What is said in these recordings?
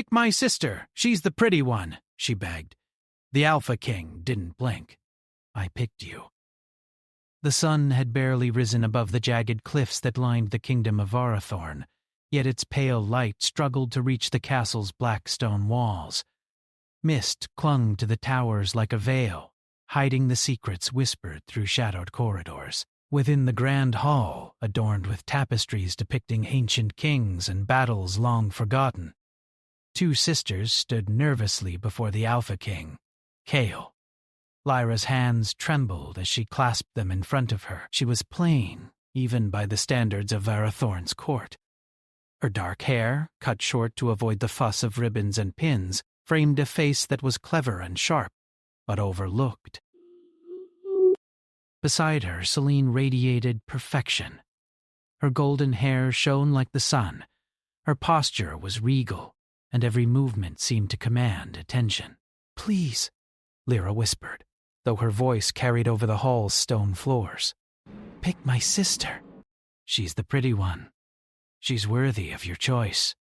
Pick my sister. She's the pretty one, she begged. The Alpha King didn't blink. I picked you. The sun had barely risen above the jagged cliffs that lined the kingdom of Varathorn, yet its pale light struggled to reach the castle's black stone walls. Mist clung to the towers like a veil, hiding the secrets whispered through shadowed corridors. Within the grand hall, adorned with tapestries depicting ancient kings and battles long forgotten, two sisters stood nervously before the Alpha King, Kale. Lyra's hands trembled as she clasped them in front of her. She was plain, even by the standards of Varathorn's court. Her dark hair, cut short to avoid the fuss of ribbons and pins, framed a face that was clever and sharp, but overlooked. Beside her, Celine radiated perfection. Her golden hair shone like the sun. Her posture was regal, and every movement seemed to command attention. "Please," Lyra whispered, though her voice carried over the hall's stone floors. "Pick my sister. She's the pretty one. She's worthy of your choice."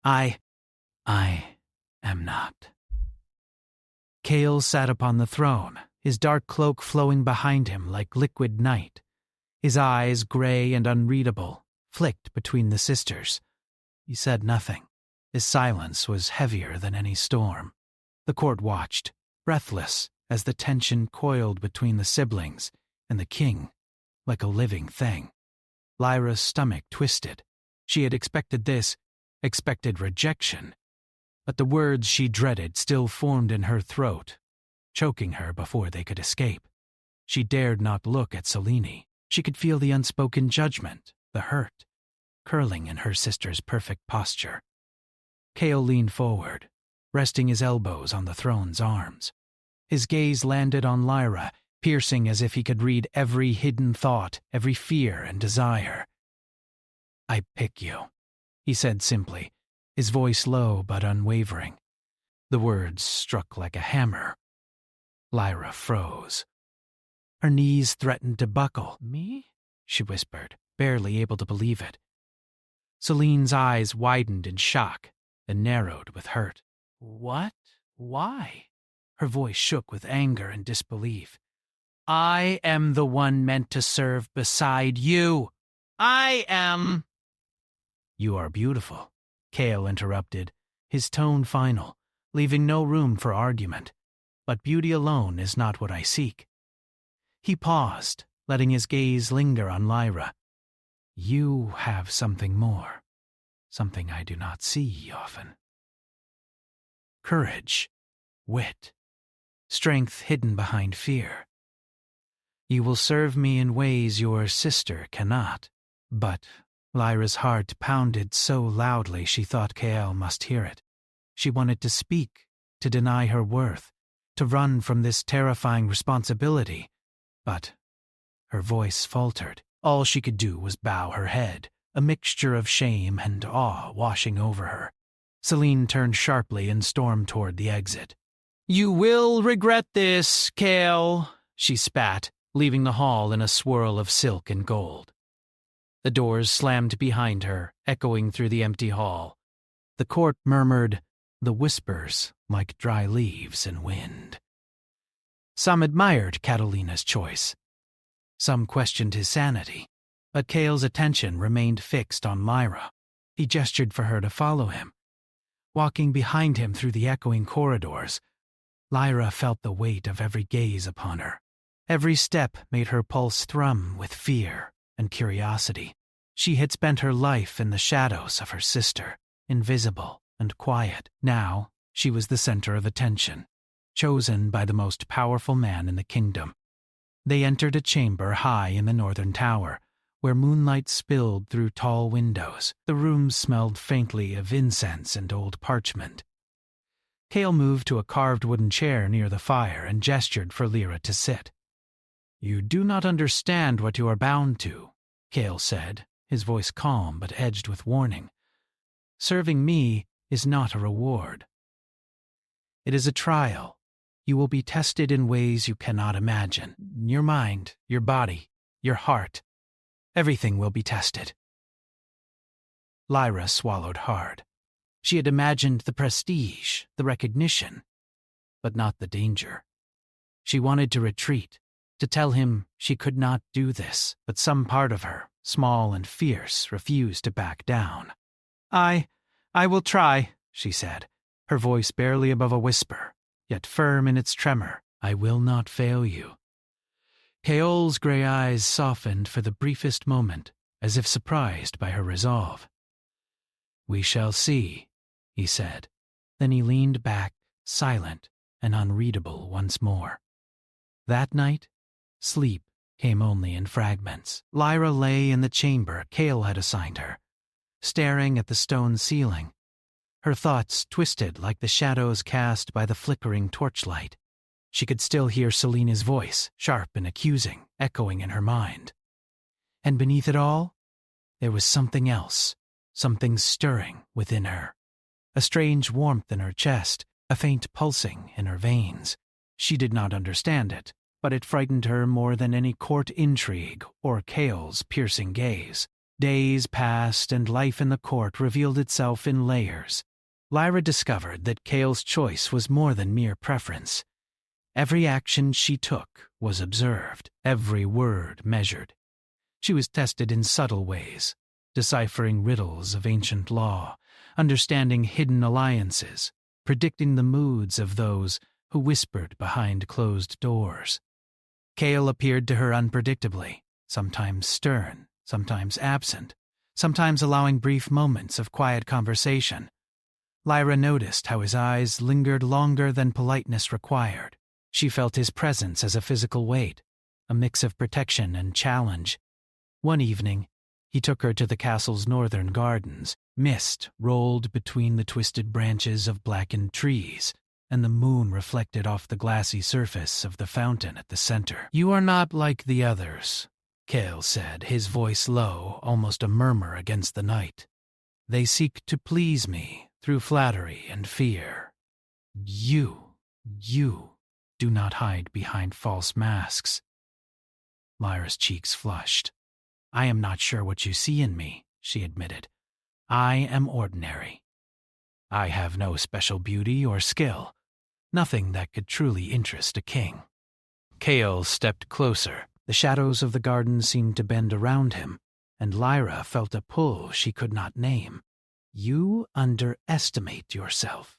I am not. Kale sat upon the throne, his dark cloak flowing behind him like liquid night. His eyes, gray and unreadable, flicked between the sisters. He said nothing. His silence was heavier than any storm. The court watched, breathless, as the tension coiled between the siblings and the king, like a living thing. Lyra's stomach twisted. She had expected this, expected rejection, but the words she dreaded still formed in her throat, choking her before they could escape. She dared not look at Selene. She could feel the unspoken judgment, the hurt, curling in her sister's perfect posture. Kale leaned forward, resting his elbows on the throne's arms. His gaze landed on Lyra, piercing as if he could read every hidden thought, every fear and desire. "I pick you," he said simply, his voice low but unwavering. The words struck like a hammer. Lyra froze. Her knees threatened to buckle. "Me?" she whispered, barely able to believe it. Celine's eyes widened in shock, then narrowed with hurt. "What? Why?" Her voice shook with anger and disbelief. "I am the one meant to serve beside you. I am—" "You are beautiful," Kale interrupted, his tone final, leaving no room for argument. "But beauty alone is not what I seek." He paused, letting his gaze linger on Lyra. "You have something more, something I do not see often. Courage, wit, strength hidden behind fear. You will serve me in ways your sister cannot." But Lyra's heart pounded so loudly she thought Kale must hear it. She wanted to speak, to deny her worth, to run from this terrifying responsibility. But her voice faltered. All she could do was bow her head, a mixture of shame and awe washing over her. Selene turned sharply and stormed toward the exit. "You will regret this, Kale," she spat, leaving the hall in a swirl of silk and gold. The doors slammed behind her, echoing through the empty hall. The court murmured, the whispers like dry leaves in wind. Some admired Catalina's choice. Some questioned his sanity, but Kale's attention remained fixed on Lyra. He gestured for her to follow him. Walking behind him through the echoing corridors, Lyra felt the weight of every gaze upon her. Every step made her pulse thrum with fear and curiosity. She had spent her life in the shadows of her sister, invisible and quiet. Now she was the center of attention, chosen by the most powerful man in the kingdom. They entered a chamber high in the northern tower, where moonlight spilled through tall windows. The room smelled faintly of incense and old parchment. Kale moved to a carved wooden chair near the fire and gestured for Lyra to sit. "You do not understand what you are bound to," Kale said, his voice calm but edged with warning. "Serving me is not a reward. It is a trial. You will be tested in ways you cannot imagine. Your mind, your body, your heart. Everything will be tested." Lyra swallowed hard. She had imagined the prestige, the recognition, but not the danger. She wanted to retreat, to tell him she could not do this, but some part of her, small and fierce, refused to back down. I will try," she said, her voice barely above a whisper, yet firm in its tremor. "I will not fail you." Keol's gray eyes softened for the briefest moment, as if surprised by her resolve. "We shall see," he said. Then he leaned back, silent and unreadable once more. That night, sleep came only in fragments. Lyra lay in the chamber Keol had assigned her, staring at the stone ceiling, her thoughts twisted like the shadows cast by the flickering torchlight. She could still hear Selena's voice, sharp and accusing, echoing in her mind. And beneath it all, there was something else, something stirring within her. A strange warmth in her chest, a faint pulsing in her veins. She did not understand it, but it frightened her more than any court intrigue or Keol's piercing gaze. Days passed and life in the court revealed itself in layers. Lyra discovered that Keol's choice was more than mere preference. Every action she took was observed, every word measured. She was tested in subtle ways, deciphering riddles of ancient law, understanding hidden alliances, predicting the moods of those who whispered behind closed doors. Keol appeared to her unpredictably, sometimes stern, sometimes absent, sometimes allowing brief moments of quiet conversation. Lyra noticed how his eyes lingered longer than politeness required. She felt his presence as a physical weight, a mix of protection and challenge. One evening, he took her to the castle's northern gardens. Mist rolled between the twisted branches of blackened trees, and the moon reflected off the glassy surface of the fountain at the center. "You are not like the others," Keol said, his voice low, almost a murmur against the night. "They seek to please me through flattery and fear. You do not hide behind false masks." Lyra's cheeks flushed. "I am not sure what you see in me," she admitted. "I am ordinary. I have no special beauty or skill, nothing that could truly interest a king." Keol stepped closer. The shadows of the garden seemed to bend around him, and Lyra felt a pull she could not name. "You underestimate yourself,"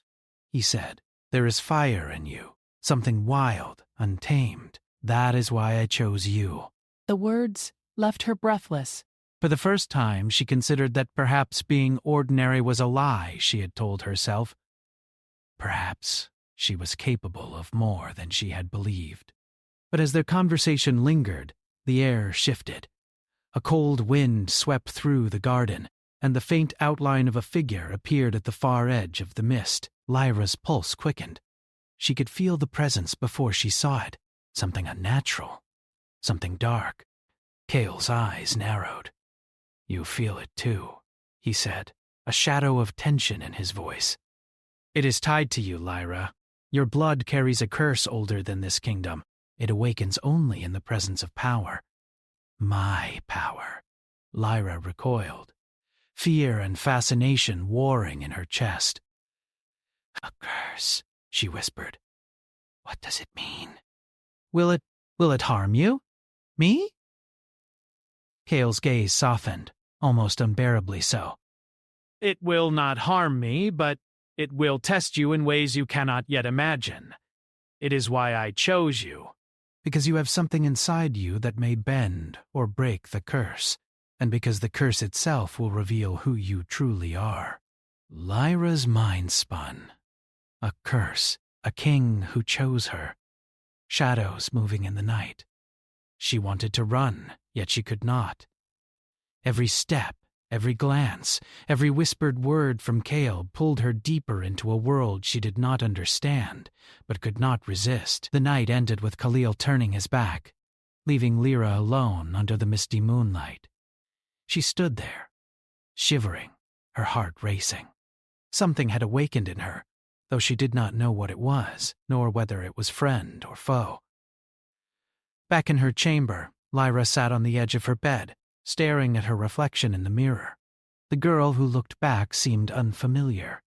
he said. "There is fire in you, something wild, untamed. That is why I chose you." The words left her breathless. For the first time, she considered that perhaps being ordinary was a lie she had told herself. Perhaps she was capable of more than she had believed. But as their conversation lingered, the air shifted. A cold wind swept through the garden, and the faint outline of a figure appeared at the far edge of the mist. Lyra's pulse quickened. She could feel the presence before she saw it, something unnatural, something dark. Keol's eyes narrowed. "You feel it too," he said, a shadow of tension in his voice. "It is tied to you, Lyra. Your blood carries a curse older than this kingdom. It awakens only in the presence of power." "My power." Lyra recoiled, fear and fascination warring in her chest. "A curse," she whispered. "What does it mean?" Will it harm you? Me?" Keol's gaze softened, almost unbearably so. "It will not harm me, but it will test you in ways you cannot yet imagine. It is why I chose you. Because you have something inside you that may bend or break the curse, and because the curse itself will reveal who you truly are." Lyra's mind spun. A curse, a king who chose her. Shadows moving in the night. She wanted to run, yet she could not. Every step, every glance, every whispered word from Keol pulled her deeper into a world she did not understand, but could not resist. The night ended with Khalil turning his back, leaving Lyra alone under the misty moonlight. She stood there, shivering, her heart racing. Something had awakened in her, though she did not know what it was, nor whether it was friend or foe. Back in her chamber, Lyra sat on the edge of her bed, staring at her reflection in the mirror. The girl who looked back seemed unfamiliar.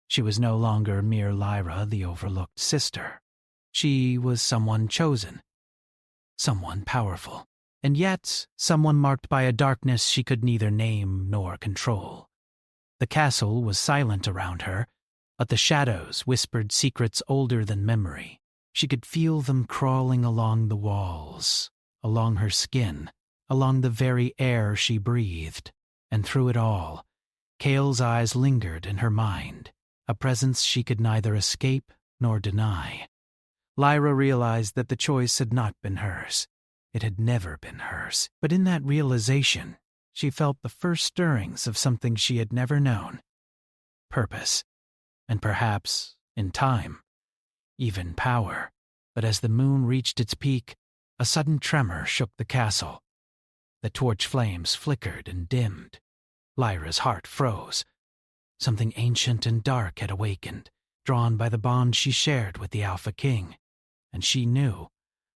She was no longer mere Lyra, the overlooked sister. She was someone chosen, someone powerful, and yet someone marked by a darkness she could neither name nor control. The castle was silent around her, but the shadows whispered secrets older than memory. She could feel them crawling along the walls, along her skin, along the very air she breathed. And through it all, Kale's eyes lingered in her mind, a presence she could neither escape nor deny. Lyra realized that the choice had not been hers. It had never been hers. But in that realization, she felt the first stirrings of something she had never known. Purpose. And perhaps, in time, even power. But as the moon reached its peak, a sudden tremor shook the castle. The torch flames flickered and dimmed. Lyra's heart froze. Something ancient and dark had awakened, drawn by the bond she shared with the Alpha King. And she knew,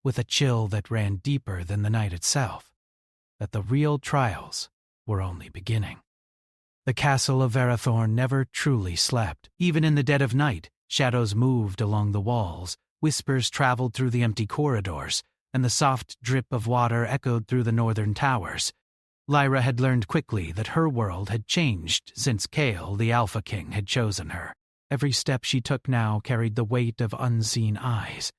with a chill that ran deeper than the night itself, that the real trials were only beginning. The castle of Verathorn never truly slept. Even in the dead of night, shadows moved along the walls, whispers traveled through the empty corridors, and the soft drip of water echoed through the northern towers. Lyra had learned quickly that her world had changed since Kale, the Alpha King, had chosen her. Every step she took now carried the weight of unseen eyes.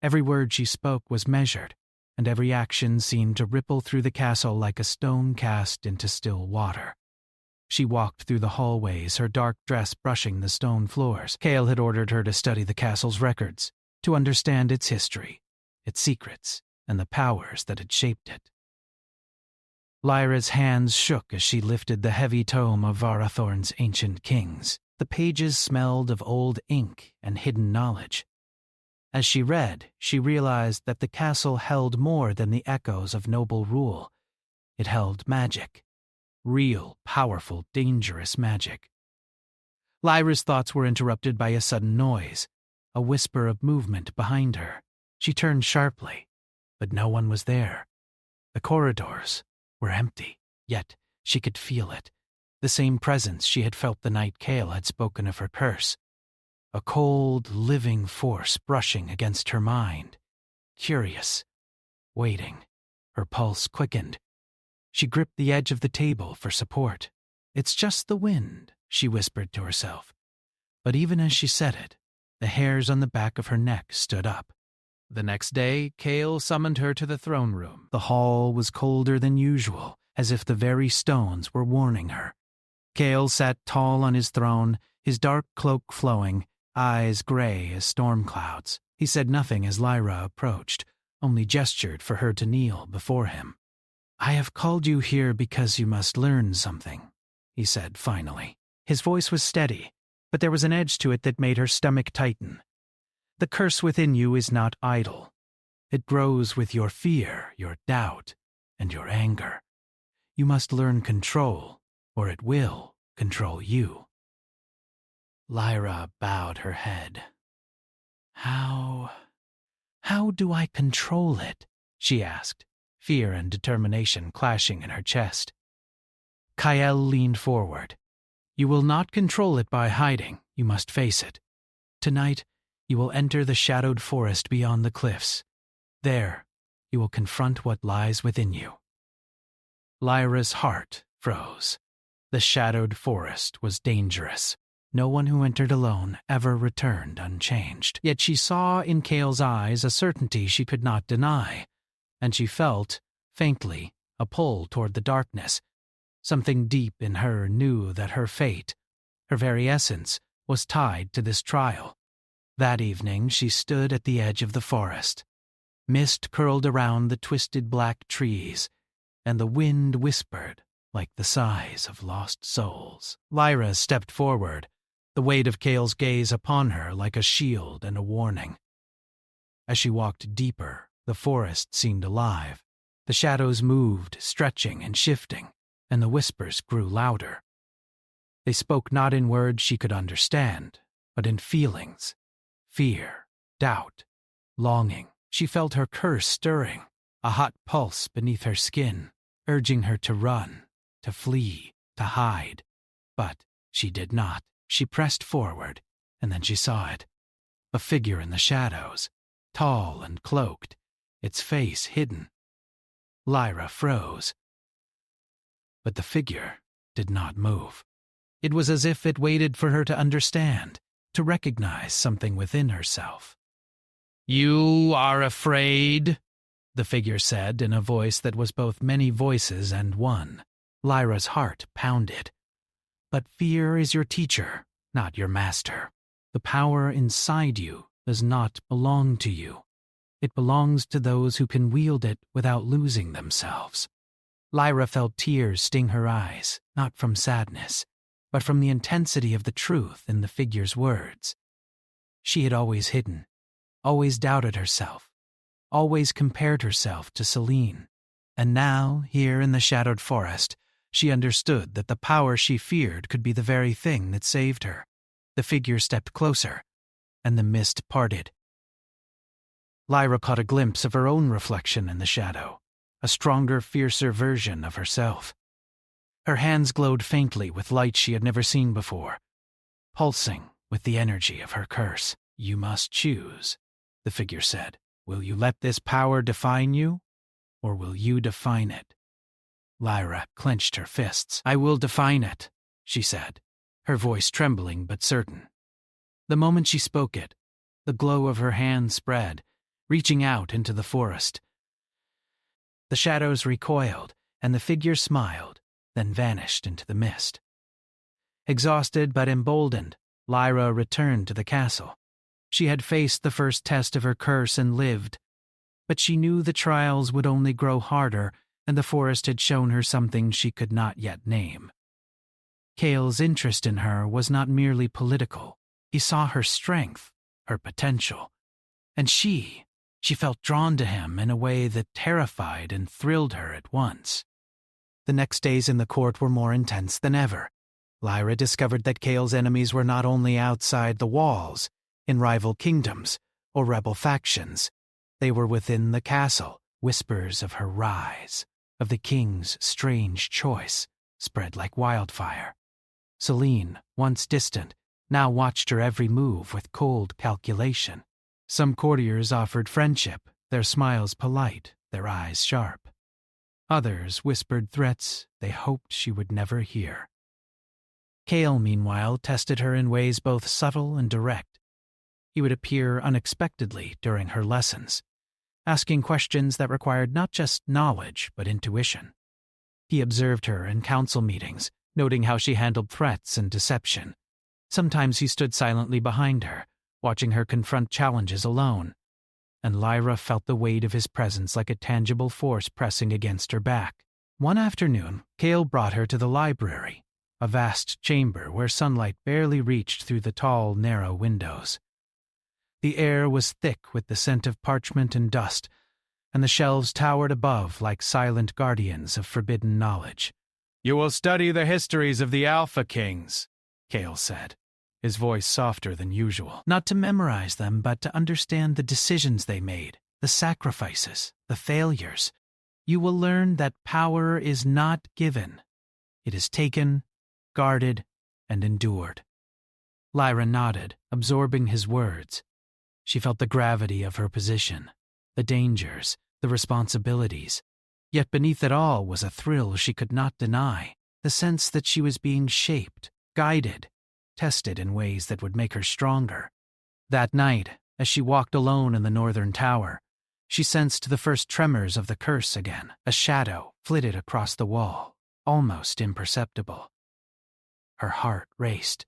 Every word she spoke was measured, and every action seemed to ripple through the castle like a stone cast into still water. She walked through the hallways, her dark dress brushing the stone floors. Kale had ordered her to study the castle's records, to understand its history, its secrets, and the powers that had shaped it. Lyra's hands shook as she lifted the heavy tome of Varathorn's ancient kings. The pages smelled of old ink and hidden knowledge. As she read, she realized that the castle held more than the echoes of noble rule. It held magic. Real, powerful, dangerous magic. Lyra's thoughts were interrupted by a sudden noise, a whisper of movement behind her. She turned sharply, but no one was there. The corridors were empty, yet she could feel it, the same presence she had felt the night Kale had spoken of her curse. A cold, living force brushing against her mind. Curious, waiting. Her pulse quickened. She gripped the edge of the table for support. "It's just the wind," she whispered to herself. But even as she said it, the hairs on the back of her neck stood up. The next day, Kale summoned her to the throne room. The hall was colder than usual, as if the very stones were warning her. Kale sat tall on his throne, his dark cloak flowing, eyes gray as storm clouds. He said nothing as Lyra approached, only gestured for her to kneel before him. "I have called you here because you must learn something," he said finally. His voice was steady, but there was an edge to it that made her stomach tighten. "The curse within you is not idle. It grows with your fear, your doubt, and your anger. You must learn control, or it will control you." Lyra bowed her head. How do I control it?" she asked, fear and determination clashing in her chest. Kael leaned forward. "You will not control it by hiding. You must face it. Tonight, you will enter the shadowed forest beyond the cliffs. There, you will confront what lies within you." Lyra's heart froze. The shadowed forest was dangerous. No one who entered alone ever returned unchanged. Yet she saw in Kale's eyes a certainty she could not deny, and she felt, faintly, a pull toward the darkness. Something deep in her knew that her fate, her very essence, was tied to this trial. That evening she stood at the edge of the forest. Mist curled around the twisted black trees, and the wind whispered like the sighs of lost souls. Lyra stepped forward, the weight of Kale's gaze upon her like a shield and a warning. As she walked deeper, the forest seemed alive. The shadows moved, stretching and shifting, and the whispers grew louder. They spoke not in words she could understand, but in feelings. Fear, doubt, longing. She felt her curse stirring, a hot pulse beneath her skin, urging her to run, to flee, to hide. But she did not. She pressed forward, and then she saw it. A figure in the shadows, tall and cloaked, its face hidden. Lyra froze. But the figure did not move. It was as if it waited for her to understand, to recognize something within herself. "You are afraid?" the figure said in a voice that was both many voices and one. Lyra's heart pounded. "But fear is your teacher, not your master. The power inside you does not belong to you. It belongs to those who can wield it without losing themselves." Lyra felt tears sting her eyes, not from sadness, but from the intensity of the truth in the figure's words. She had always hidden, always doubted herself, always compared herself to Celine. And now, here in the shadowed forest, she understood that the power she feared could be the very thing that saved her. The figure stepped closer, and the mist parted. Lyra caught a glimpse of her own reflection in the shadow, a stronger, fiercer version of herself. Her hands glowed faintly with light she had never seen before, pulsing with the energy of her curse. "You must choose," the figure said. "Will you let this power define you, or will you define it?" Lyra clenched her fists. "I will define it," she said, her voice trembling but certain. The moment she spoke it, the glow of her hand spread, reaching out into the forest. The shadows recoiled, and the figure smiled, then vanished into the mist. Exhausted but emboldened, Lyra returned to the castle. She had faced the first test of her curse and lived, but she knew the trials would only grow harder, and the forest had shown her something she could not yet name. Cale's interest in her was not merely political. He saw her strength, her potential, and she felt drawn to him in a way that terrified and thrilled her at once. The next days in the court were more intense than ever. Lyra discovered that Cale's enemies were not only outside the walls, in rival kingdoms or rebel factions. They were within the castle. Whispers of her rise, of the king's strange choice, spread like wildfire. Celine, once distant, now watched her every move with cold calculation. Some courtiers offered friendship, their smiles polite, their eyes sharp. Others whispered threats they hoped she would never hear. Cale, meanwhile, tested her in ways both subtle and direct. He would appear unexpectedly during her lessons, asking questions that required not just knowledge but intuition. He observed her in council meetings, noting how she handled threats and deception. Sometimes he stood silently behind her, watching her confront challenges alone, and Lyra felt the weight of his presence like a tangible force pressing against her back. One afternoon, Cale brought her to the library, a vast chamber where sunlight barely reached through the tall, narrow windows. The air was thick with the scent of parchment and dust, and the shelves towered above like silent guardians of forbidden knowledge. "You will study the histories of the Alpha Kings," Cale said, his voice softer than usual. "Not to memorize them, but to understand the decisions they made, the sacrifices, the failures. You will learn that power is not given. It is taken, guarded, and endured." Lyra nodded, absorbing his words. She felt the gravity of her position, the dangers, the responsibilities. Yet beneath it all was a thrill she could not deny, the sense that she was being shaped, guided, tested in ways that would make her stronger. That night, as she walked alone in the northern tower, she sensed the first tremors of the curse again. A shadow flitted across the wall, almost imperceptible. Her heart raced,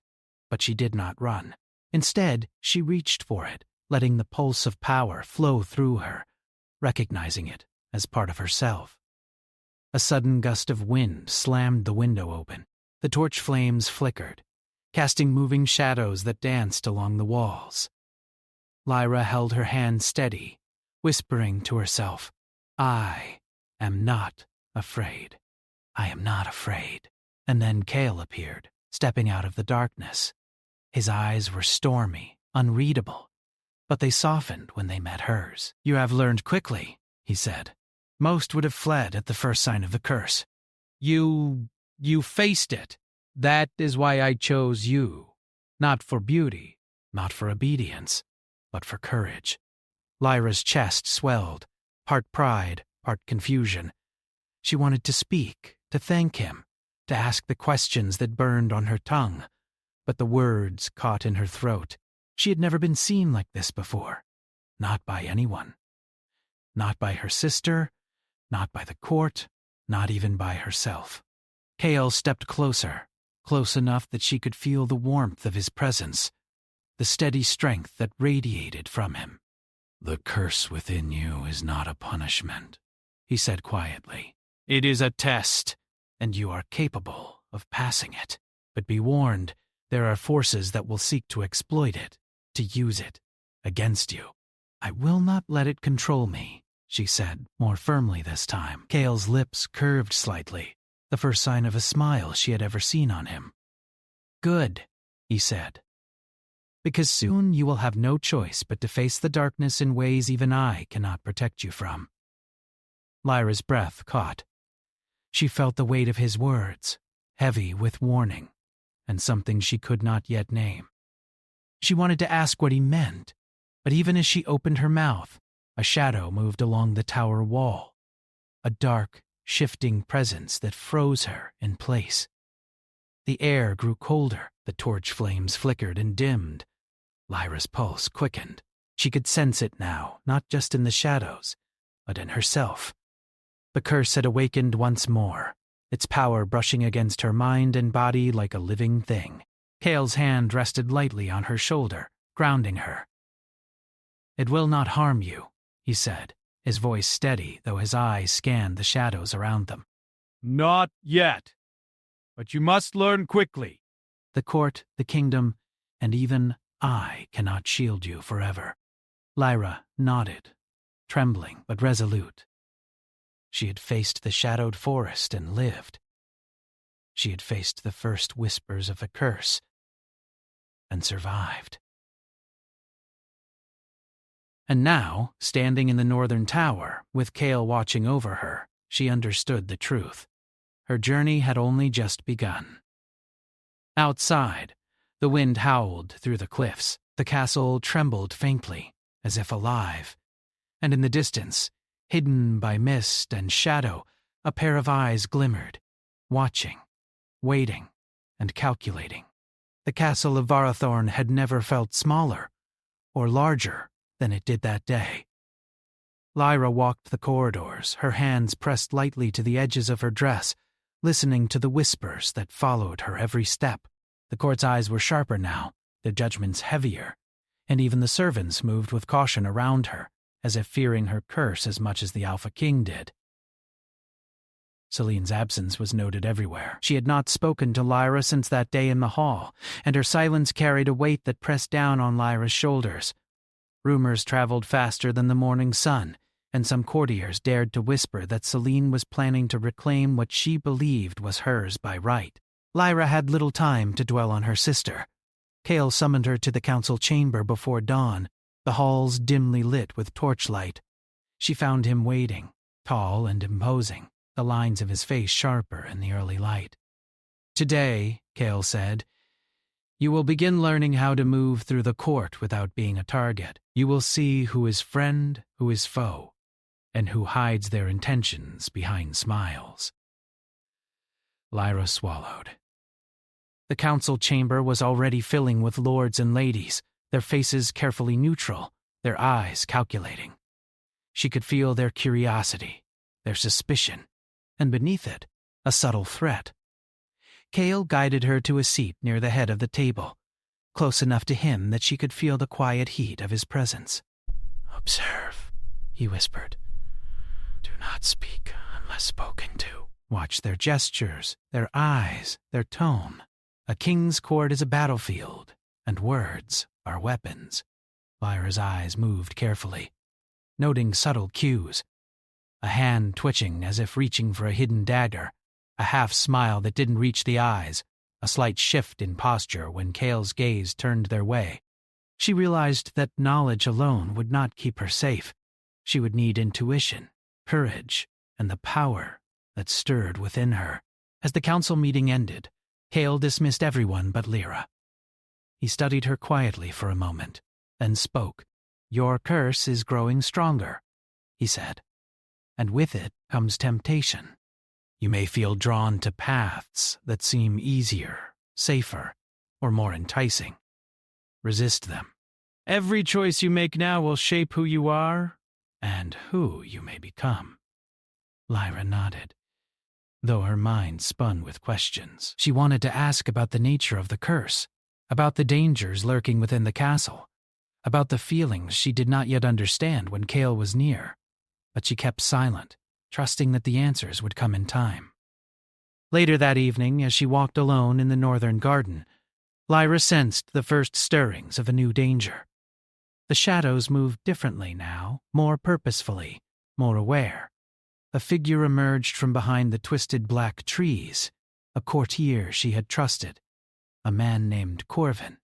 but she did not run. Instead, she reached for it, letting the pulse of power flow through her, recognizing it as part of herself. A sudden gust of wind slammed the window open. The torch flames flickered, casting moving shadows that danced along the walls. Lyra held her hand steady, whispering to herself, "I am not afraid. I am not afraid." And then Cale appeared, stepping out of the darkness. His eyes were stormy, unreadable, but they softened when they met hers. "You have learned quickly," he said. "Most would have fled at the first sign of the curse. You faced it. That is why I chose you." Not for beauty, not for obedience, but for courage. Lyra's chest swelled, part pride, part confusion. She wanted to speak, to thank him, to ask the questions that burned on her tongue, but the words caught in her throat. She had never been seen like this before, not by anyone. Not by her sister, not by the court, not even by herself. Cale stepped closer, close enough that she could feel the warmth of his presence, the steady strength that radiated from him. "The curse within you is not a punishment," he said quietly. "It is a test, and you are capable of passing it. But be warned, there are forces that will seek to exploit it, to use it against you. I will not let it control me," she said, more firmly this time. Cale's lips curved slightly, the first sign of a smile she had ever seen on him. "Good," he said. "Because soon you will have no choice but to face the darkness in ways even I cannot protect you from." Lyra's breath caught. She felt the weight of his words, heavy with warning, and something she could not yet name. She wanted to ask what he meant, but even as she opened her mouth, a shadow moved along the tower wall, a dark, shifting presence that froze her in place. The air grew colder, the torch flames flickered and dimmed. Lyra's pulse quickened. She could sense it now, not just in the shadows, but in herself. The curse had awakened once more, its power brushing against her mind and body like a living thing. Cale's hand rested lightly on her shoulder, grounding her. "It will not harm you," he said, his voice steady, though his eyes scanned the shadows around them. "Not yet. But you must learn quickly. The court, the kingdom, and even I cannot shield you forever." Lyra nodded, trembling but resolute. She had faced the shadowed forest and lived. She had faced the first whispers of a curse and survived. And now, standing in the northern tower, with Cale watching over her, she understood the truth. Her journey had only just begun. Outside, the wind howled through the cliffs. The castle trembled faintly, as if alive, and in the distance, hidden by mist and shadow, a pair of eyes glimmered, watching, waiting, and calculating. The castle of Varathorn had never felt smaller or larger than it did that day. Lyra walked the corridors, her hands pressed lightly to the edges of her dress, listening to the whispers that followed her every step. The court's eyes were sharper now, their judgments heavier, and even the servants moved with caution around her, as if fearing her curse as much as the Alpha King did. Celine's absence was noted everywhere. She had not spoken to Lyra since that day in the hall, and her silence carried a weight that pressed down on Lyra's shoulders. Rumors traveled faster than the morning sun, and some courtiers dared to whisper that Celine was planning to reclaim what she believed was hers by right. Lyra had little time to dwell on her sister. Cale summoned her to the council chamber before dawn, the halls dimly lit with torchlight. She found him waiting, tall and imposing, the lines of his face sharper in the early light. "Today," Cale said, "you will begin learning how to move through the court without being a target. You will see who is friend, who is foe, and who hides their intentions behind smiles." Lyra swallowed. The council chamber was already filling with lords and ladies, their faces carefully neutral, their eyes calculating. She could feel their curiosity, their suspicion, and beneath it, a subtle threat. Cale guided her to a seat near the head of the table, close enough to him that she could feel the quiet heat of his presence. "Observe," he whispered. "Do not speak unless spoken to. Watch their gestures, their eyes, their tone. A king's court is a battlefield, and words are weapons." Lyra's eyes moved carefully, noting subtle cues. A hand twitching as if reaching for a hidden dagger, a half-smile that didn't reach the eyes, a slight shift in posture when Cale's gaze turned their way. She realized that knowledge alone would not keep her safe. She would need intuition, courage, and the power that stirred within her. As the council meeting ended, Cale dismissed everyone but Lyra. He studied her quietly for a moment, then spoke. "Your curse is growing stronger," he said, "and with it comes temptation. You may feel drawn to paths that seem easier, safer, or more enticing. Resist them. Every choice you make now will shape who you are and who you may become." Lyra nodded, though her mind spun with questions. She wanted to ask about the nature of the curse, about the dangers lurking within the castle, about the feelings she did not yet understand when Cale was near, but she kept silent, trusting that the answers would come in time. Later that evening, as she walked alone in the northern garden, Lyra sensed the first stirrings of a new danger. The shadows moved differently now, more purposefully, more aware. A figure emerged from behind the twisted black trees, a courtier she had trusted, a man named Corvin.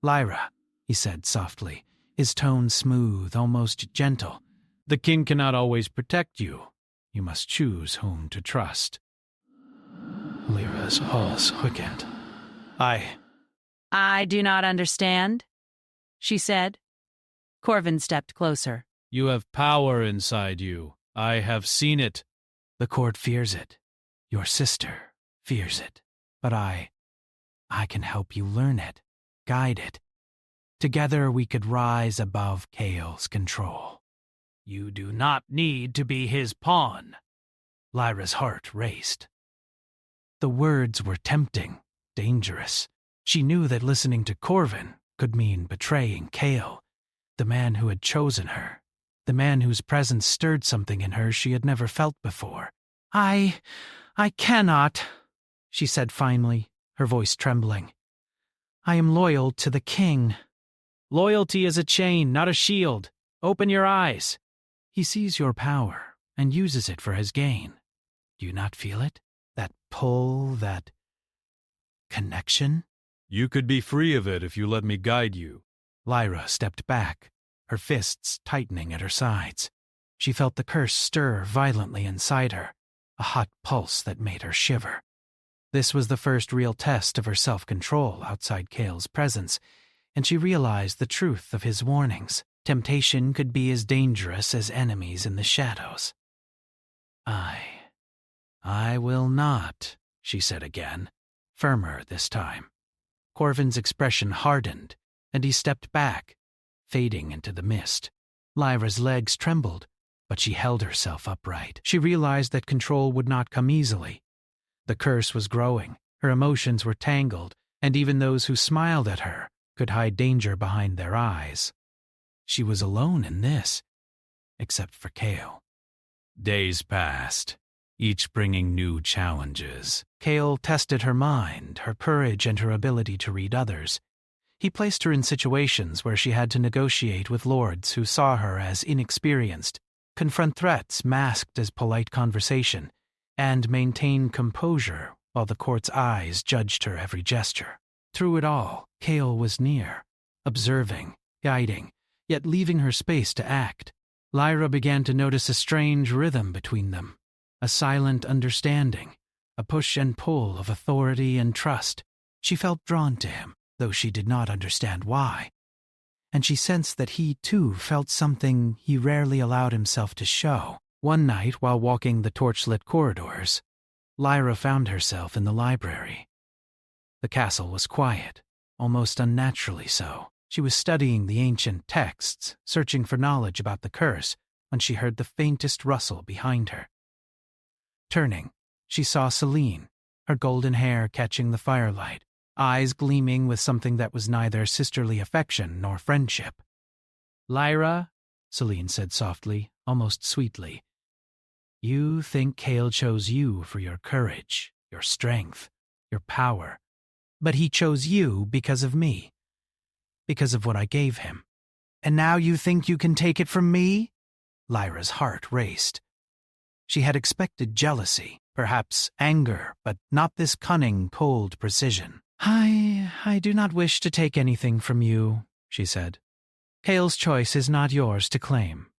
"Lyra," he said softly, his tone smooth, almost gentle. "The king cannot always protect you. You must choose whom to trust." Lyra's pulse quickened. I do not understand," she said. Corvin stepped closer. You have power inside you. I have seen it. "The court fears it. Your sister fears it. But I can help you learn it, guide it. Together we could rise above Cale's control." You do not need to be his pawn." Lyra's heart raced. The words were tempting, dangerous. She knew that listening to Corvin could mean betraying Cale, the man who had chosen her, the man whose presence stirred something in her she had never felt before. I cannot," she said finally, her voice trembling. "I am loyal to the king." "Loyalty is a chain, not a shield. Open your eyes." "He sees your power and uses it for his gain. Do you not feel it? That pull, that connection?" You could be free of it if you let me guide you. Lyra stepped back, her fists tightening at her sides. She felt the curse stir violently inside her, a hot pulse that made her shiver. This was the first real test of her self-control outside Cale's presence, and she realized the truth of his warnings. Temptation could be as dangerous as enemies in the shadows. I will not," she said again, firmer this time. Corvin's expression hardened, and he stepped back, fading into the mist. Lyra's legs trembled, but she held herself upright. She realized that control would not come easily. The curse was growing, her emotions were tangled, and even those who smiled at her could hide danger behind their eyes. She was alone in this, except for Cale. Days passed, each bringing new challenges. Cale tested her mind, her courage, and her ability to read others. He placed her in situations where she had to negotiate with lords who saw her as inexperienced, confront threats masked as polite conversation, and maintain composure while the court's eyes judged her every gesture. Through it all, Cale was near, observing, guiding, yet leaving her space to act. Lyra began to notice a strange rhythm between them, a silent understanding, a push and pull of authority and trust. She felt drawn to him, though she did not understand why. And she sensed that he, too, felt something he rarely allowed himself to show. One night, while walking the torchlit corridors, Lyra found herself in the library. The castle was quiet, almost unnaturally so. She was studying the ancient texts, searching for knowledge about the curse, when she heard the faintest rustle behind her. Turning, she saw Celine, her golden hair catching the firelight, eyes gleaming with something that was neither sisterly affection nor friendship. "Lyra," Celine said softly, almost sweetly, "you think Cale chose you for your courage, your strength, your power, but he chose you because of me, because of what I gave him. And now you think you can take it from me?" Lyra's heart raced. She had expected jealousy, perhaps anger, but not this cunning, cold precision. I do not wish to take anything from you," she said. "Cale's choice is not yours to claim.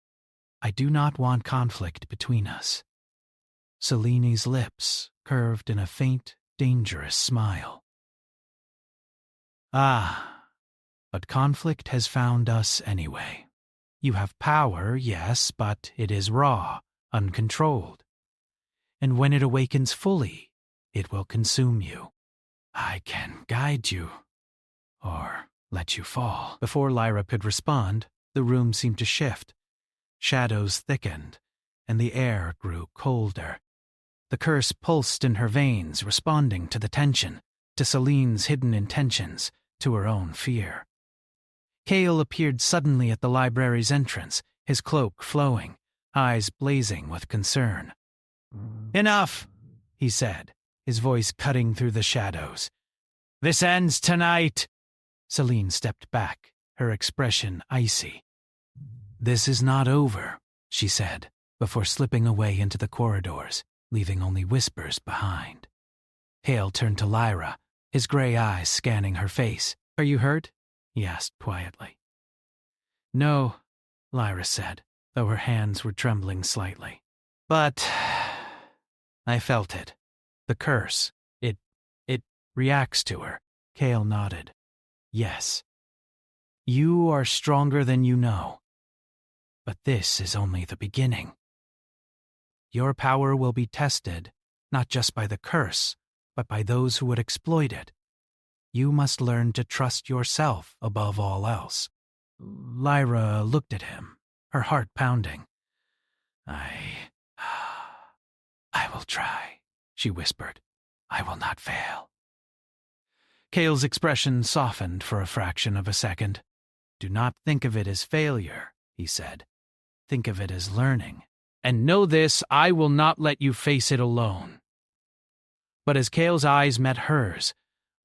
I do not want conflict between us." Celine's lips curved in a faint, dangerous smile. Ah, but conflict has found us anyway. You have power, yes, but it is raw, uncontrolled. And when it awakens fully, it will consume you. I can guide you, or let you fall. Before Lyra could respond, the room seemed to shift. Shadows thickened, and the air grew colder. The curse pulsed in her veins, responding to the tension, to Celine's hidden intentions, to her own fear. Cale appeared suddenly at the library's entrance, his cloak flowing, eyes blazing with concern. "Enough," he said, his voice cutting through the shadows. "This ends tonight." Celine stepped back, her expression icy. "This is not over," she said, before slipping away into the corridors, leaving only whispers behind. Cale turned to Lyra, his gray eyes scanning her face. "Are you hurt?" he asked quietly. "No," Lyra said, though her hands were trembling slightly. "But I felt it. The curse. It reacts to her." Cale nodded. "Yes. You are stronger than you know. But this is only the beginning. Your power will be tested, not just by the curse, but by those who would exploit it. You must learn to trust yourself above all else." Lyra looked at him, her heart pounding. I will try," she whispered. "I will not fail." Cale's expression softened for a fraction of a second. "Do not think of it as failure," he said. "Think of it as learning. And know this, I will not let you face it alone." But as Cale's eyes met hers,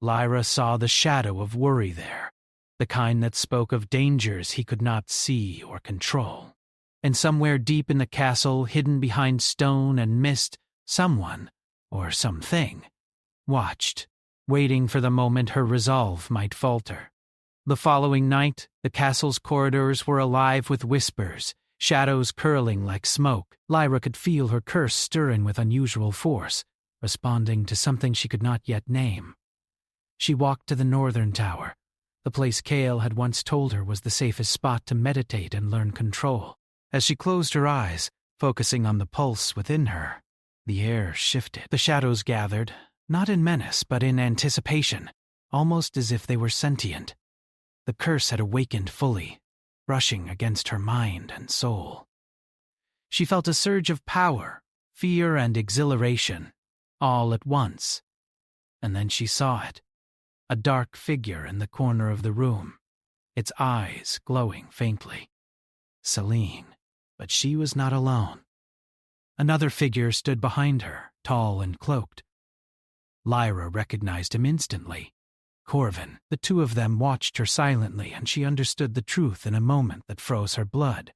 Lyra saw the shadow of worry there, the kind that spoke of dangers he could not see or control. And somewhere deep in the castle, hidden behind stone and mist, someone, or something, watched, waiting for the moment her resolve might falter. The following night, the castle's corridors were alive with whispers, shadows curling like smoke. Lyra could feel her curse stirring with unusual force, responding to something she could not yet name. She walked to the northern tower, the place Cale had once told her was the safest spot to meditate and learn control. As she closed her eyes, focusing on the pulse within her, the air shifted. The shadows gathered, not in menace but in anticipation, almost as if they were sentient. The curse had awakened fully, brushing against her mind and soul. She felt a surge of power, fear and exhilaration, all at once. And then she saw it, a dark figure in the corner of the room, its eyes glowing faintly. Celine, but she was not alone. Another figure stood behind her, tall and cloaked. Lyra recognized him instantly. Corvin. The two of them watched her silently, and she understood the truth in a moment that froze her blood.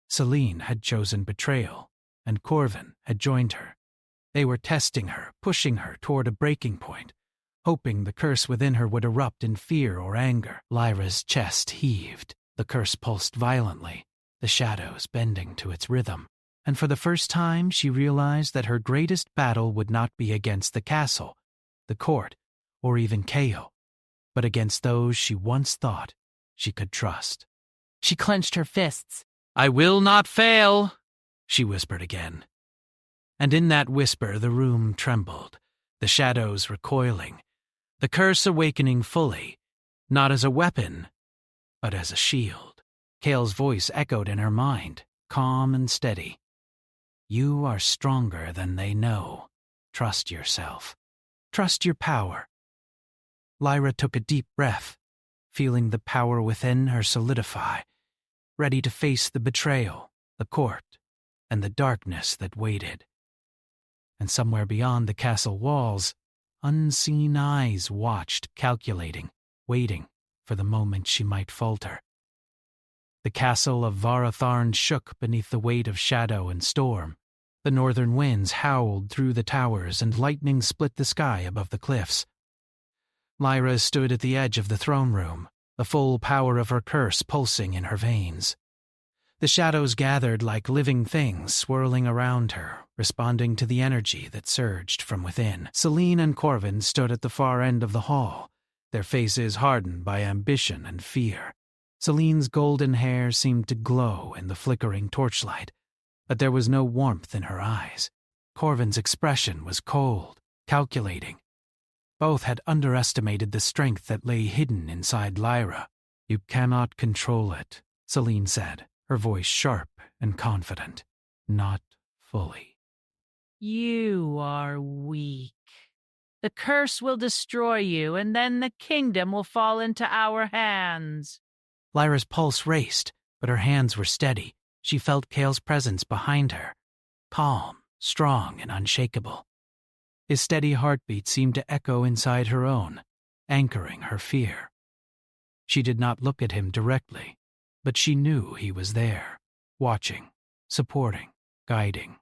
Celine had chosen betrayal, and Corvin had joined her. They were testing her, pushing her toward a breaking point, hoping the curse within her would erupt in fear or anger. Lyra's chest heaved. The curse pulsed violently, the shadows bending to its rhythm. And for the first time she realized that her greatest battle would not be against the castle, the court, or even Cale, but against those she once thought she could trust. She clenched her fists. "I will not fail," she whispered again. And in that whisper the room trembled, the shadows recoiling, the curse awakening fully, not as a weapon, but as a shield. Cale's voice echoed in her mind, calm and steady. "You are stronger than they know. Trust yourself. Trust your power." Lyra took a deep breath, feeling the power within her solidify, ready to face the betrayal, the court, and the darkness that waited. And somewhere beyond the castle walls, unseen eyes watched, calculating, waiting for the moment she might falter. The castle of Varatharn shook beneath the weight of shadow and storm. The northern winds howled through the towers, and lightning split the sky above the cliffs. Lyra stood at the edge of the throne room, the full power of her curse pulsing in her veins. The shadows gathered like living things swirling around her, responding to the energy that surged from within. Celine and Corvin stood at the far end of the hall, their faces hardened by ambition and fear. Celine's golden hair seemed to glow in the flickering torchlight, but there was no warmth in her eyes. Corvin's expression was cold, calculating. Both had underestimated the strength that lay hidden inside Lyra. "You cannot control it," Celine said, her voice sharp and confident. "Not fully." You are weak. The curse will destroy you, and then the kingdom will fall into our hands. Lyra's pulse raced, but her hands were steady. She felt Cale's presence behind her, calm, strong, and unshakable. His steady heartbeat seemed to echo inside her own, anchoring her fear. She did not look at him directly, but she knew he was there, watching, supporting, guiding.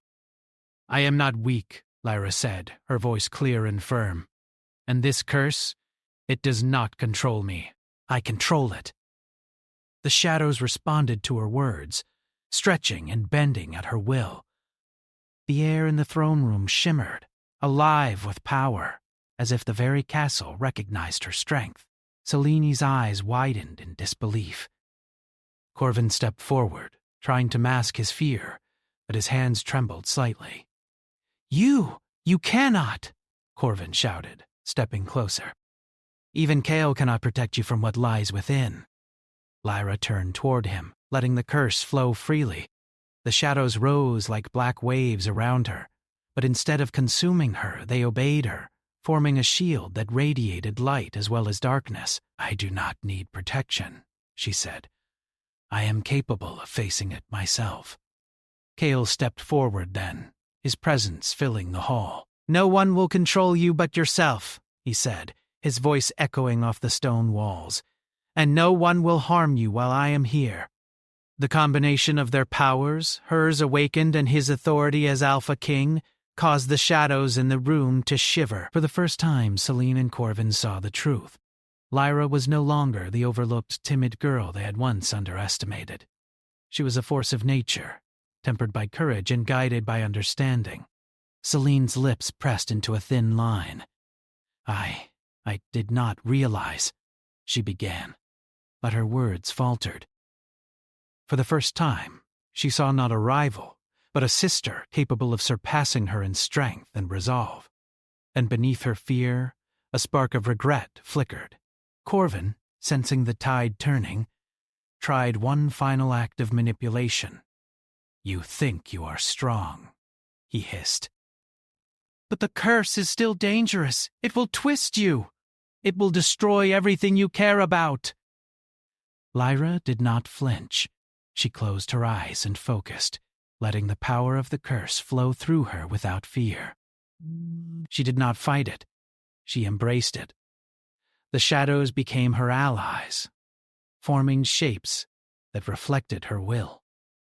"I am not weak," Lyra said, her voice clear and firm. "And this curse, it does not control me. I control it." The shadows responded to her words, stretching and bending at her will. The air in the throne room shimmered, alive with power, as if the very castle recognized her strength. Celine's eyes widened in disbelief. Corvin stepped forward, trying to mask his fear, but his hands trembled slightly. You cannot!" Corvin shouted, stepping closer. "Even Cale cannot protect you from what lies within." Lyra turned toward him, letting the curse flow freely. The shadows rose like black waves around her, but instead of consuming her, they obeyed her, forming a shield that radiated light as well as darkness. "I do not need protection," she said. "I am capable of facing it myself." Cale stepped forward then, his presence filling the hall. "No one will control you but yourself," he said, his voice echoing off the stone walls. "And no one will harm you while I am here." The combination of their powers, hers awakened and his authority as Alpha King, caused the shadows in the room to shiver. For the first time, Celine and Corvin saw the truth. Lyra was no longer the overlooked, timid girl they had once underestimated. She was a force of nature, tempered by courage and guided by understanding. Celine's lips pressed into a thin line. I did not realize," she began, but her words faltered. For the first time, she saw not a rival, but a sister capable of surpassing her in strength and resolve. And beneath her fear, a spark of regret flickered. Corvin, sensing the tide turning, tried one final act of manipulation. "You think you are strong," he hissed. "But the curse is still dangerous. It will twist you. It will destroy everything you care about." Lyra did not flinch. She closed her eyes and focused, letting the power of the curse flow through her without fear. She did not fight it. She embraced it. The shadows became her allies, forming shapes that reflected her will.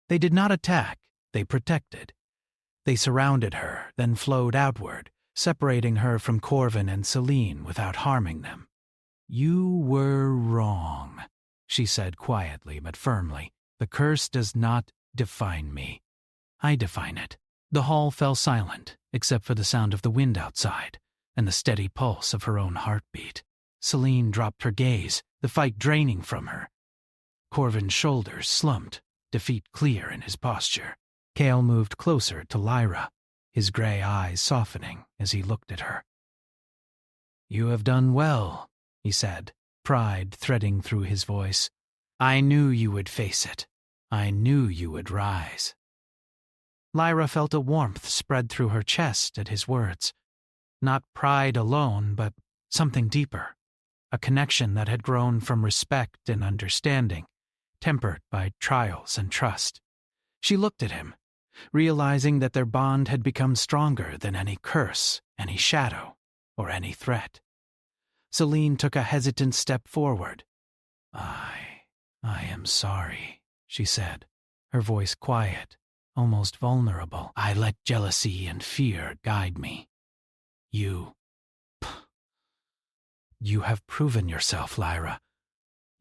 They did not attack, they protected. They surrounded her, then flowed outward, separating her from Corvin and Celine without harming them. "You were wrong," she said quietly but firmly. "The curse does not define me. I define it." The hall fell silent, except for the sound of the wind outside and the steady pulse of her own heartbeat. Celine dropped her gaze, the fight draining from her. Corvin's shoulders slumped, defeat clear in his posture. Cale moved closer to Lyra, his gray eyes softening as he looked at her. "You have done well," he said, pride threading through his voice. "I knew you would face it. I knew you would rise." Lyra felt a warmth spread through her chest at his words. Not pride alone, but something deeper. A connection that had grown from respect and understanding, tempered by trials and trust. She looked at him, realizing that their bond had become stronger than any curse, any shadow, or any threat. Celine took a hesitant step forward. I am sorry," she said, her voice quiet, almost vulnerable. "I let jealousy and fear guide me. You have proven yourself, Lyra.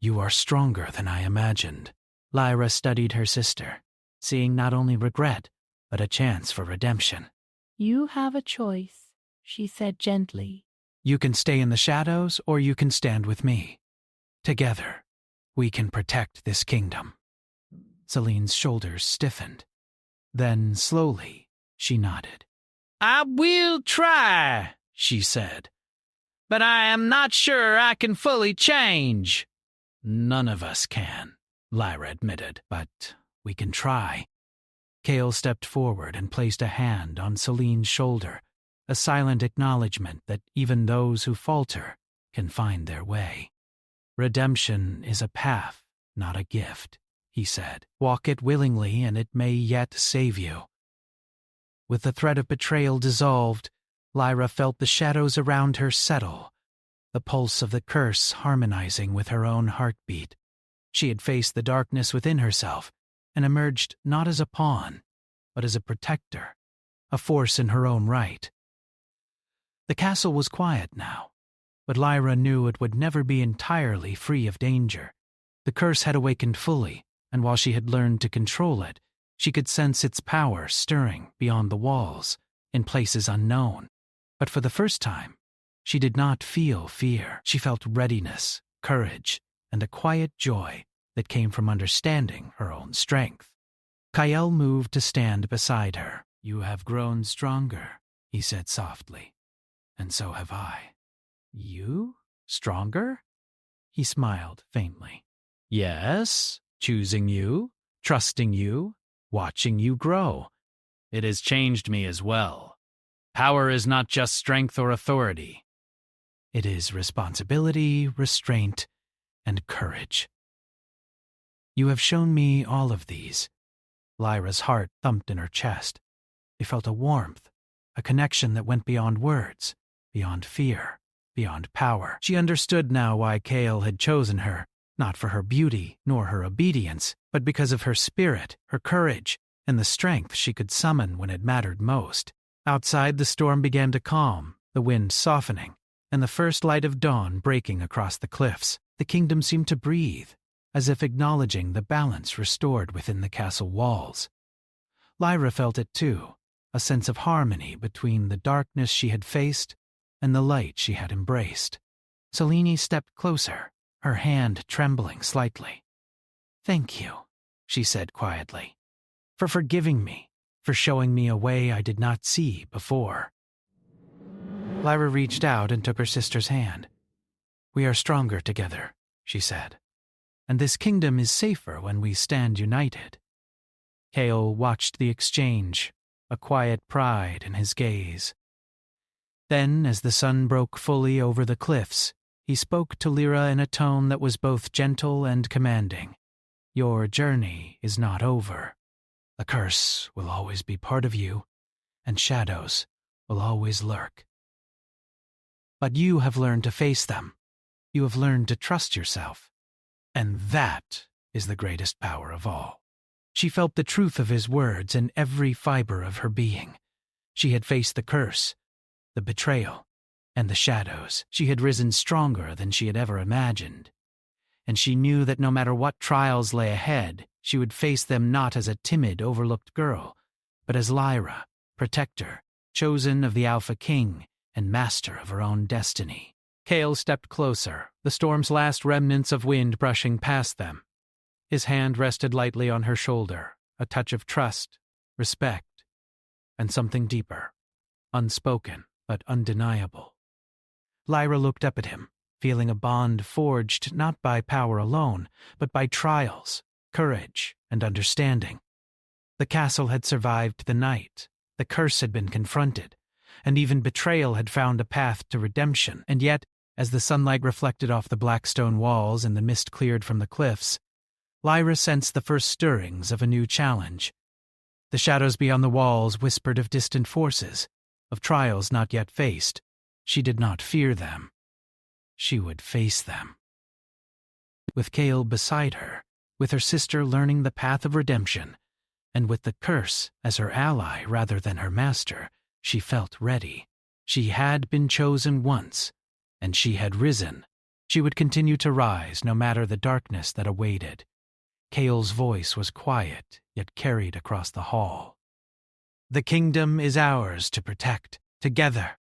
You are stronger than I imagined." Lyra studied her sister, seeing not only regret, but a chance for redemption. "You have a choice," she said gently. You can stay in the shadows, or you can stand with me. Together, we can protect this kingdom." Celine's shoulders stiffened. Then, slowly, she nodded. "I will try," she said. "But I am not sure I can fully change." "None of us can," Lyra admitted, "but we can try." Cale stepped forward and placed a hand on Celine's shoulder, a silent acknowledgement that even those who falter can find their way. "Redemption is a path, not a gift," he said. "Walk it willingly, and it may yet save you." With the threat of betrayal dissolved, Lyra felt the shadows around her settle, the pulse of the curse harmonizing with her own heartbeat. She had faced the darkness within herself and emerged not as a pawn, but as a protector, a force in her own right. The castle was quiet now, but Lyra knew it would never be entirely free of danger. The curse had awakened fully, and while she had learned to control it, she could sense its power stirring beyond the walls, in places unknown. But for the first time, she did not feel fear. She felt readiness, courage, and a quiet joy that came from understanding her own strength. Kael moved to stand beside her. "You have grown stronger," he said softly. "And so have I." "You? Stronger?" He smiled faintly. "Yes, choosing you, trusting you, watching you grow. It has changed me as well. Power is not just strength or authority. It is responsibility, restraint, and courage. You have shown me all of these." Lyra's heart thumped in her chest. They felt a warmth, a connection that went beyond words, beyond fear, beyond power. She understood now why Kael had chosen her, not for her beauty nor her obedience, but because of her spirit, her courage, and the strength she could summon when it mattered most. Outside, the storm began to calm, the wind softening, and the first light of dawn breaking across the cliffs. The kingdom seemed to breathe, as if acknowledging the balance restored within the castle walls. Lyra felt it too, a sense of harmony between the darkness she had faced and the light she had embraced. Selene stepped closer, her hand trembling slightly. "Thank you," she said quietly, "for forgiving me, for showing me a way I did not see before." Lyra reached out and took her sister's hand. "We are stronger together," she said, "and this kingdom is safer when we stand united." Kael watched the exchange, a quiet pride in his gaze. Then, as the sun broke fully over the cliffs, he spoke to Lyra in a tone that was both gentle and commanding. "Your journey is not over. The curse will always be part of you, and shadows will always lurk. But you have learned to face them. You have learned to trust yourself. And that is the greatest power of all." She felt the truth of his words in every fiber of her being. She had faced the curse, the betrayal, and the shadows. She had risen stronger than she had ever imagined. And she knew that no matter what trials lay ahead, she would face them not as a timid, overlooked girl, but as Lyra, protector, chosen of the Alpha King, and master of her own destiny. Kael stepped closer, the storm's last remnants of wind brushing past them. His hand rested lightly on her shoulder, a touch of trust, respect, and something deeper, unspoken but undeniable. Lyra looked up at him, feeling a bond forged not by power alone, but by trials, courage, and understanding. The castle had survived the night, the curse had been confronted, and even betrayal had found a path to redemption. And yet, as the sunlight reflected off the black stone walls and the mist cleared from the cliffs, Lyra sensed the first stirrings of a new challenge. The shadows beyond the walls whispered of distant forces, of trials not yet faced. She did not fear them. She would face them. With Kael beside her, with her sister learning the path of redemption, and with the curse as her ally rather than her master, she felt ready. She had been chosen once, and she had risen. She would continue to rise no matter the darkness that awaited. Kael's voice was quiet, yet carried across the hall. "The kingdom is ours to protect, together.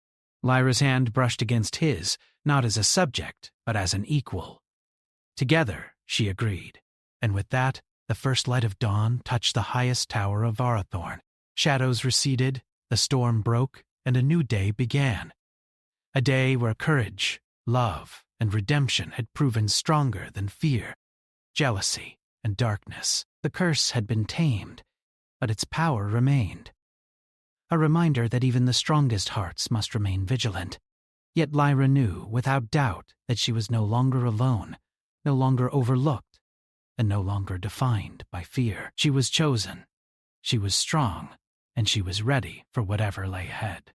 Lyra's hand brushed against his, not as a subject, but as an equal. Together, she agreed, and with that, the first light of dawn touched the highest tower of Varathorn. Shadows receded, the storm broke, and a new day began. A day where courage, love, and redemption had proven stronger than fear, jealousy, and darkness. The curse had been tamed, but its power remained. A reminder that even the strongest hearts must remain vigilant. Yet Lyra knew, without doubt, that she was no longer alone, no longer overlooked, and no longer defined by fear. She was chosen, she was strong, and she was ready for whatever lay ahead.